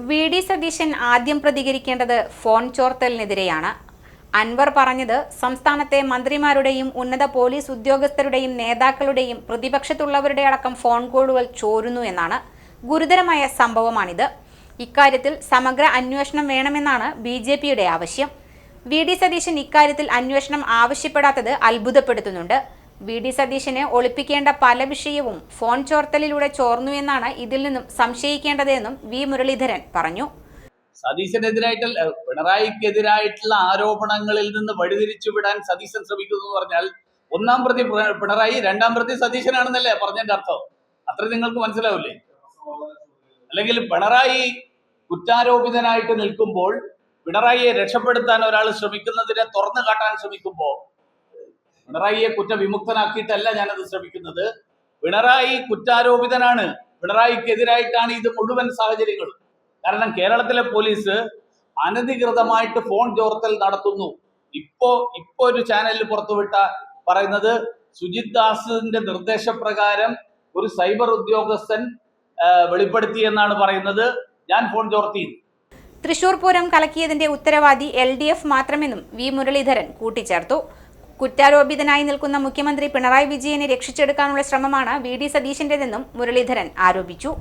V D Satheesan ആദ്യം പ്രതികരിക്കേണ്ടത് phone ചോർത്തലിനെതിരെയാണ്. Anwar പറഞ്ഞത് സംസ്ഥാനത്തെ മന്ത്രിമാരുടെയും ഉന്നത പോലീസ് ഉദ്യോഗസ്ഥരുടെയും നേതാക്കളുടെയും പ്രതിപക്ഷത്തുള്ളവരുടെ അടക്കം ഫോൺ കോളുകൾ ചോരുന്നു എന്നാണ്. ഗുരുതരമായ സംഭവമാണിത്. ഇക്കാര്യത്തിൽ സമഗ്ര അന്വേഷണം വേണമെന്നാണ് BJPയുടെ ആവശ്യം. വി ഡി സതീശൻ ഇക്കാര്യത്തിൽ അന്വേഷണം ആവശ്യപ്പെടാത്തത് അത്ഭുതപ്പെടുത്തുന്നുണ്ട്. വി ഡി സതീശനെ ഒളിപ്പിക്കേണ്ട പല വിഷയവും ഫോൺ ചോർത്തലിലൂടെ ചോർന്നുവെന്നാണ് ഇതിൽ നിന്നും സംശയിക്കേണ്ടതെന്നും വി മുരളീധരൻ പറഞ്ഞു. സതീശനെതിരായിട്ടുള്ള പിണറായിക്കെതിരായിട്ടുള്ള ആരോപണങ്ങളിൽ നിന്ന് വഴിതിരിച്ചു വിടാൻ സതീശൻ ശ്രമിക്കുന്നു എന്ന് പറഞ്ഞാൽ ഒന്നാം പ്രതി പിണറായി, രണ്ടാം പ്രതി സതീശനാണെന്നല്ലേ പറഞ്ഞതിന്റെ അർത്ഥം? അത്ര നിങ്ങൾക്ക് മനസ്സിലാവില്ലേ? അല്ലെങ്കിൽ പിണറായി കുറ്റാരോപിതനായിട്ട് നിൽക്കുമ്പോൾ പിണറായിയെ രക്ഷപ്പെടുത്താൻ ഒരാൾ ശ്രമിക്കുന്നതിനെ തുറന്നു കാട്ടാൻ ശ്രമിക്കുമ്പോൾ പിണറായിയെ കുറ്റവിമുക്തനാക്കിയിട്ടല്ല ഞാനത് ശ്രമിക്കുന്നത്. പിണറായി കുറ്റാരോപിതനാണ്. പിണറായിക്കെതിരായിട്ടാണ് ഇത് മുഴുവൻ സാഹചര്യങ്ങളും. കാരണം കേരളത്തിലെ പോലീസ് അനധികൃതമായിട്ട് ഫോൺ ചോർത്തൽ നടത്തുന്നു. ഇപ്പോ ഒരു ചാനലിൽ പുറത്തുവിട്ട പറയുന്നത് സുജിത് ദാസിന്റെ നിർദ്ദേശപ്രകാരം ഒരു സൈബർ ഉദ്യോഗസ്ഥൻ വെളിപ്പെടുത്തി എന്നാണ് പറയുന്നത്. ഞാൻ ഫോൺ ചോർത്തി. തൃശൂർ പൂരം കലക്കിയതിന്റെ ഉത്തരവാദി LDF മാത്രമെന്നും വി മുരളീധരൻ കൂട്ടിച്ചേർത്തു. കുറ്റാരോപിതനായി നിൽക്കുന്ന മുഖ്യമന്ത്രി പിണറായി വിജയനെ രക്ഷിച്ചെടുക്കാനുള്ള ശ്രമമാണ് വി ഡി സതീശന്റേതെന്നും മുരളീധരൻ ആരോപിച്ചു.